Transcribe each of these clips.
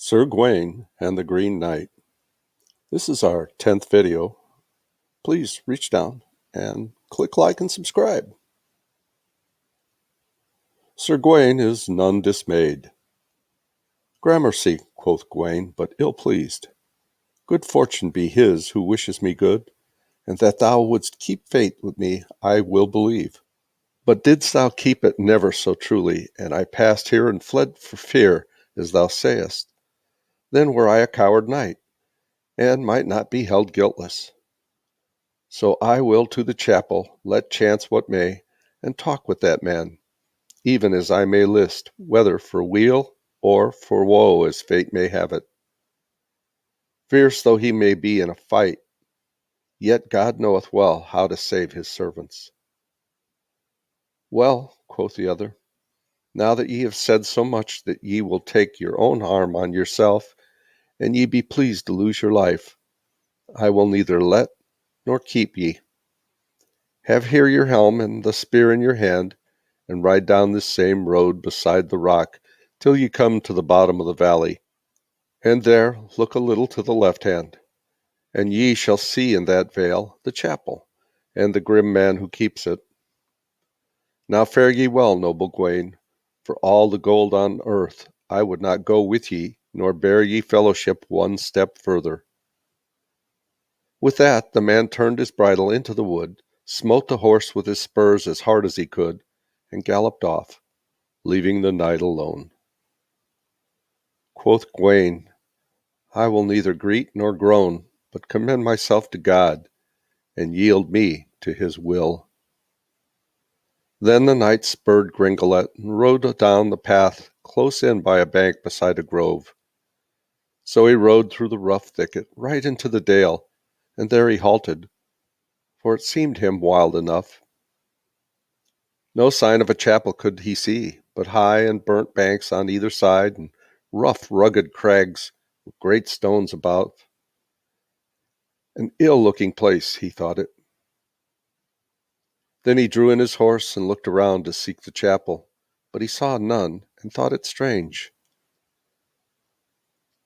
Sir Gawain and the Green Knight. This is our 10th video. Please reach down and click like and subscribe. Sir Gawain is none dismayed. Gramercy, quoth Gawain, but ill-pleased. Good fortune be his who wishes me good, and that thou wouldst keep faith with me I will believe. But didst thou keep it never so truly, and I passed here and fled for fear, as thou sayest, then were I a coward knight, and might not be held guiltless. So I will to the chapel, let chance what may, and talk with that man, even as I may list, whether for weal or for woe as fate may have it. Fierce though he may be in a fight, yet God knoweth well how to save his servants. Well, quoth the other, now that ye have said so much that ye will take your own harm on yourself, and ye be pleased to lose your life, I will neither let nor keep ye. Have here your helm and the spear in your hand, and ride down this same road beside the rock till ye come to the bottom of the valley, and there look a little to the left hand, and ye shall see in that vale the chapel, and the grim man who keeps it. Now fare ye well, noble Gawain, for all the gold on earth I would not go with ye, nor bear ye fellowship one step further. With that the man turned his bridle into the wood, smote the horse with his spurs as hard as he could, and galloped off, leaving the knight alone. Quoth Gawain, I will neither greet nor groan, but commend myself to God, and yield me to his will. Then the knight spurred Gringolet and rode down the path close in by a bank beside a grove. So he rode through the rough thicket right into the dale, and there he halted, for it seemed him wild enough. No sign of a chapel could he see, but high and burnt banks on either side, and rough, rugged crags with great stones about. An ill-looking place, he thought it. Then he drew in his horse and looked around to seek the chapel, but he saw none, and thought it strange.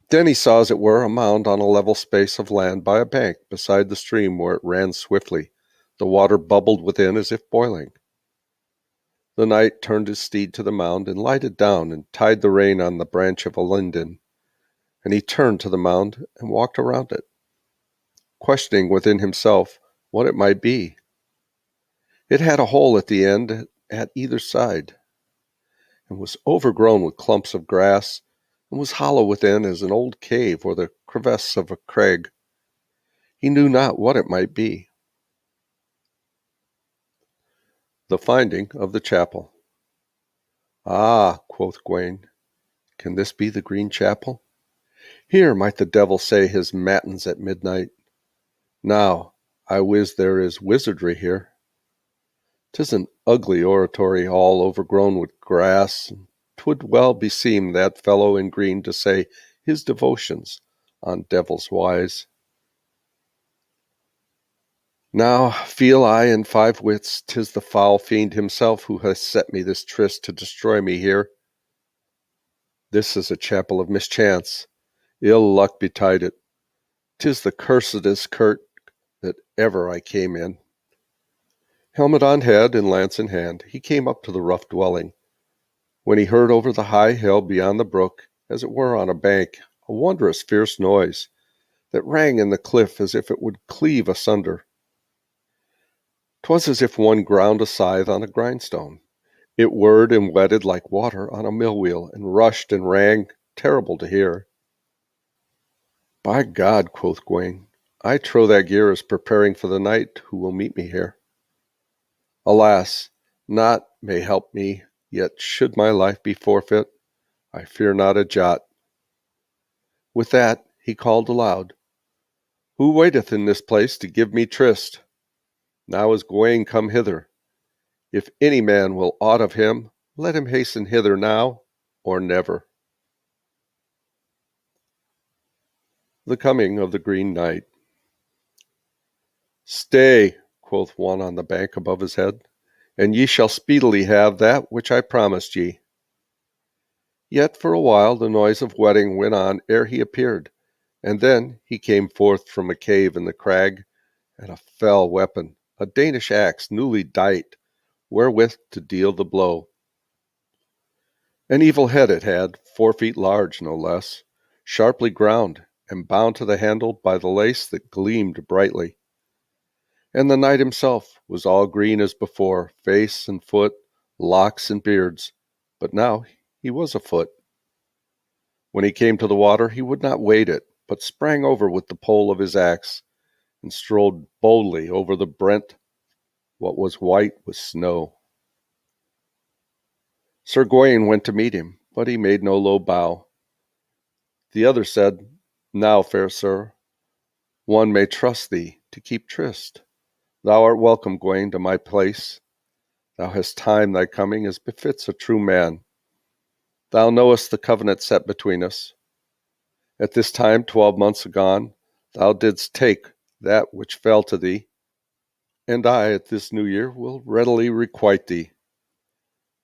Then he saw, as it were, a mound on a level space of land by a bank beside the stream where it ran swiftly. The water bubbled within as if boiling. The knight turned his steed to the mound and lighted down and tied the rein on the branch of a linden, and he turned to the mound and walked around it, questioning within himself what it might be. It had a hole at the end at either side, and was overgrown with clumps of grass, and was hollow within as an old cave or the crevice of a crag. He knew not what it might be. The finding of the chapel. Ah, quoth Gawain, can this be the Green Chapel? Here might the devil say his matins at midnight. Now, I wis there is wizardry here. 'Tis an ugly oratory, all overgrown with grass, and 'twould well beseem that fellow in green to say his devotions on devil's wise. Now feel I in 5 wits 'tis the foul fiend himself who has set me this tryst to destroy me here. This is a chapel of mischance. Ill luck betide it. 'Tis the cursedest kirk that ever I came in. Helmet on head and lance in hand, he came up to the rough dwelling, when he heard over the high hill beyond the brook, as it were on a bank, a wondrous fierce noise, that rang in the cliff as if it would cleave asunder. 'Twas as if one ground a scythe on a grindstone. It whirred and wetted like water on a mill-wheel, and rushed and rang, terrible to hear. By God, quoth Gawain, I trow that gear is preparing for the knight who will meet me here. Alas, naught may help me, yet should my life be forfeit, I fear not a jot. With that he called aloud, Who waiteth in this place to give me tryst? Now is Gawain come hither. If any man will aught of him, let him hasten hither now or never. The coming of the Green Knight. Stay, quoth one on the bank above his head, and ye shall speedily have that which I promised ye. Yet for a while the noise of wedding went on ere he appeared, and then he came forth from a cave in the crag, and a fell weapon, a Danish axe newly dight, wherewith to deal the blow. An evil head it had, 4 feet large, no less, sharply ground, and bound to the handle by the lace that gleamed brightly. And the knight himself was all green as before, face and foot, locks and beards, but now he was afoot. When he came to the water, he would not wade it, but sprang over with the pole of his axe, and strolled boldly over the brent, what was white with snow. Sir Gawain went to meet him, but he made no low bow. The other said, Now, fair sir, one may trust thee to keep tryst. Thou art welcome, Gawain, to my place. Thou hast timed thy coming as befits a true man. Thou knowest the covenant set between us. At this time, 12 months agone, thou didst take that which fell to thee, and I at this new year will readily requite thee.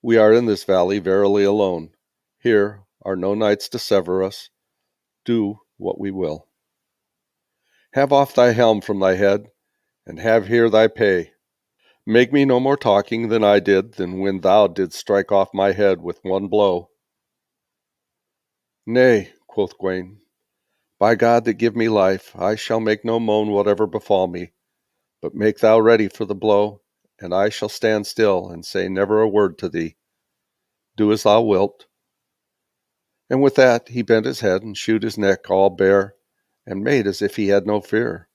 We are in this valley verily alone. Here are no knights to sever us. Do what we will. Have off thy helm from thy head, and have here thy pay. Make me no more talking than I did than when thou didst strike off my head with one blow. Nay, quoth Gawain, by God that give me life, I shall make no moan whatever befall me, but make thou ready for the blow, and I shall stand still and say never a word to thee. Do as thou wilt. And with that he bent his head and shewed his neck all bare, and made as if he had no fear,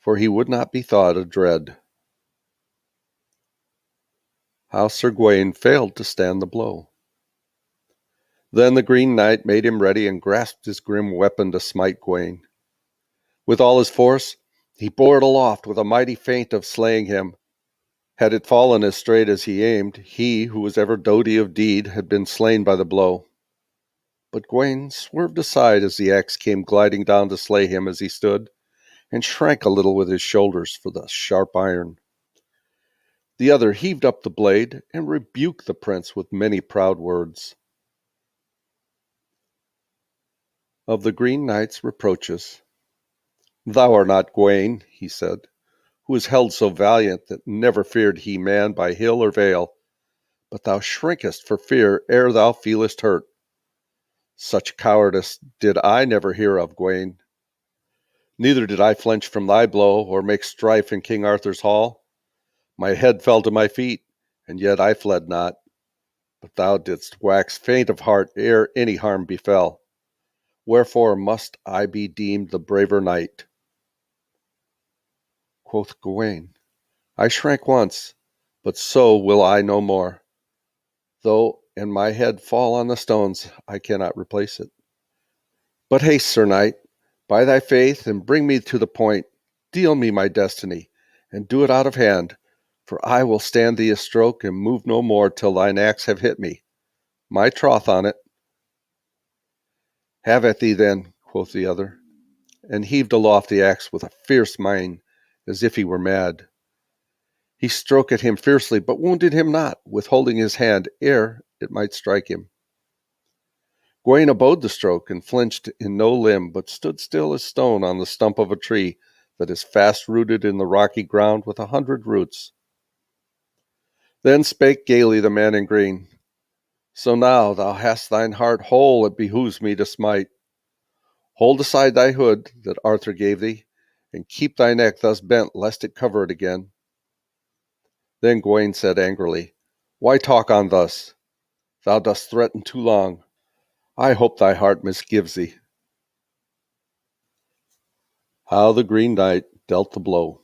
for he would not be thought a dread. How Sir Gawain failed to stand the blow. Then the Green Knight made him ready and grasped his grim weapon to smite Gawain. With all his force, he bore it aloft with a mighty feint of slaying him. Had it fallen as straight as he aimed, he, who was ever doughty of deed, had been slain by the blow. But Gawain swerved aside as the axe came gliding down to slay him as he stood, and shrank a little with his shoulders for the sharp iron. The other heaved up the blade and rebuked the prince with many proud words. Of the Green Knight's reproaches. Thou art not Gawain, he said, who is held so valiant that never feared he man by hill or vale, but thou shrinkest for fear ere thou feelest hurt. Such cowardice did I never hear of, Gawain. Neither did I flinch from thy blow, or make strife in King Arthur's hall. My head fell to my feet, and yet I fled not. But thou didst wax faint of heart ere any harm befell. Wherefore must I be deemed the braver knight? Quoth Gawain, I shrank once, but so will I no more. Though and my head fall on the stones, I cannot replace it. But haste, Sir Knight, by thy faith, and bring me to the point. Deal me my destiny, and do it out of hand, for I will stand thee a stroke, and move no more till thine axe have hit me. My troth on it. Have at thee then, quoth the other, and heaved aloft the axe with a fierce mien, as if he were mad. He stroked at him fiercely, but wounded him not, withholding his hand ere it might strike him. Gawain abode the stroke, and flinched in no limb, but stood still as stone on the stump of a tree that is fast rooted in the rocky ground with 100 roots. Then spake gaily the man in green, So now thou hast thine heart whole, it behooves me to smite. Hold aside thy hood that Arthur gave thee, and keep thy neck thus bent, lest it cover it again. Then Gawain said angrily, Why talk on thus? Thou dost threaten too long. I hope thy heart misgives thee. How the Green Knight dealt the blow.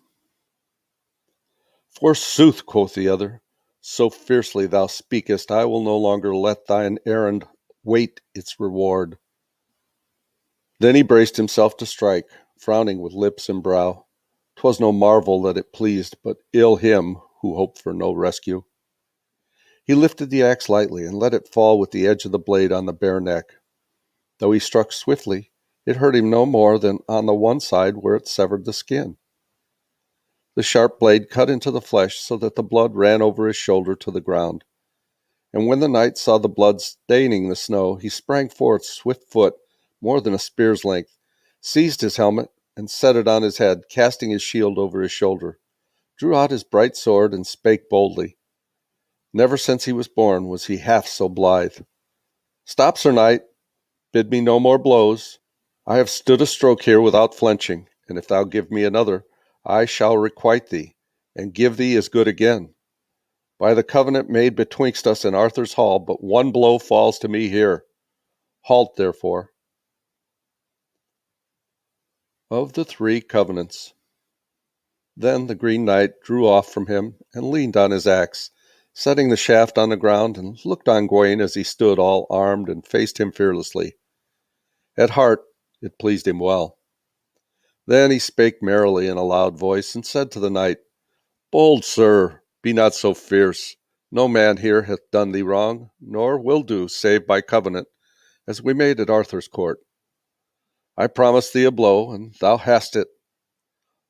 Forsooth, quoth the other, so fiercely thou speakest, I will no longer let thine errand wait its reward. Then he braced himself to strike, frowning with lips and brow. 'Twas no marvel that it pleased but ill him who hoped for no rescue. He lifted the axe lightly and let it fall with the edge of the blade on the bare neck. Though he struck swiftly, it hurt him no more than on the one side where it severed the skin. The sharp blade cut into the flesh so that the blood ran over his shoulder to the ground, And when the knight saw the blood staining the snow, he sprang forth swift-foot, more than a spear's length, seized his helmet, and set it on his head, casting his shield over his shoulder, drew out his bright sword, and spake boldly. Never since he was born was he half so blithe. Stop, Sir Knight, bid me no more blows. I have stood a stroke here without flinching, and if thou give me another, I shall requite thee, and give thee as good again. By the covenant made betwixt us in Arthur's hall, but one blow falls to me here. Halt, therefore. Of the 3 covenants. Then the Green Knight drew off from him and leaned on his axe, setting the shaft on the ground, and looked on Gawain as he stood all armed and faced him fearlessly. At heart it pleased him well. Then he spake merrily in a loud voice, and said to the knight, Bold sir, be not so fierce. No man here hath done thee wrong, nor will do, save by covenant, as we made at Arthur's court. I promised thee a blow, and thou hast it.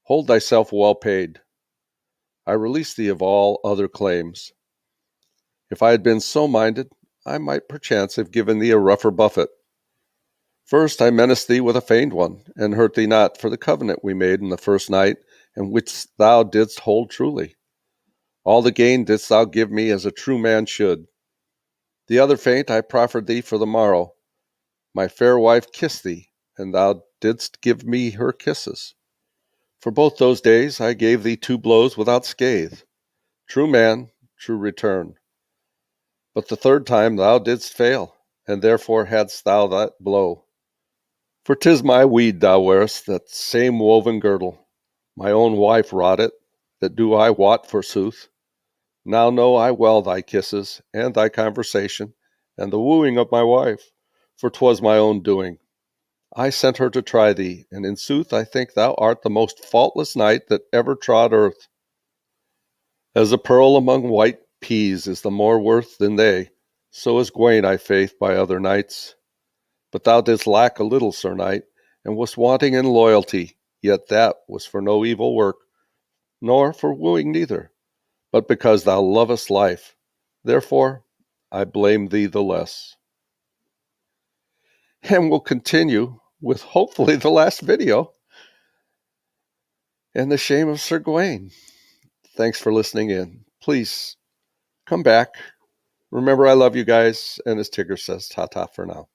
Hold thyself well paid. I release thee of all other claims. If I had been so minded, I might perchance have given thee a rougher buffet. First I menaced thee with a feigned one, and hurt thee not for the covenant we made in the first night, and which thou didst hold truly. All the gain didst thou give me as a true man should. The other feint I proffered thee for the morrow. My fair wife kissed thee, and thou didst give me her kisses. For both those days I gave thee 2 blows without scathe. True man, true return. But the 3rd time thou didst fail, and therefore hadst thou that blow. For 'tis my weed thou wearest, that same woven girdle. My own wife wrought it, that do I wot forsooth. Now know I well thy kisses, and thy conversation, and the wooing of my wife, for 'twas my own doing. I sent her to try thee, and in sooth I think thou art the most faultless knight that ever trod earth. As a pearl among white peas is the more worth than they, so is Gawain, I faith, by other knights. But thou didst lack a little, Sir Knight, and wast wanting in loyalty, yet that was for no evil work, nor for wooing neither, but because thou lovest life. Therefore I blame thee the less. And we'll continue with hopefully the last video and the shame of Sir Gawain. Thanks for listening in. Please come back. Remember, I love you guys, and as Tigger says, ta-ta for now.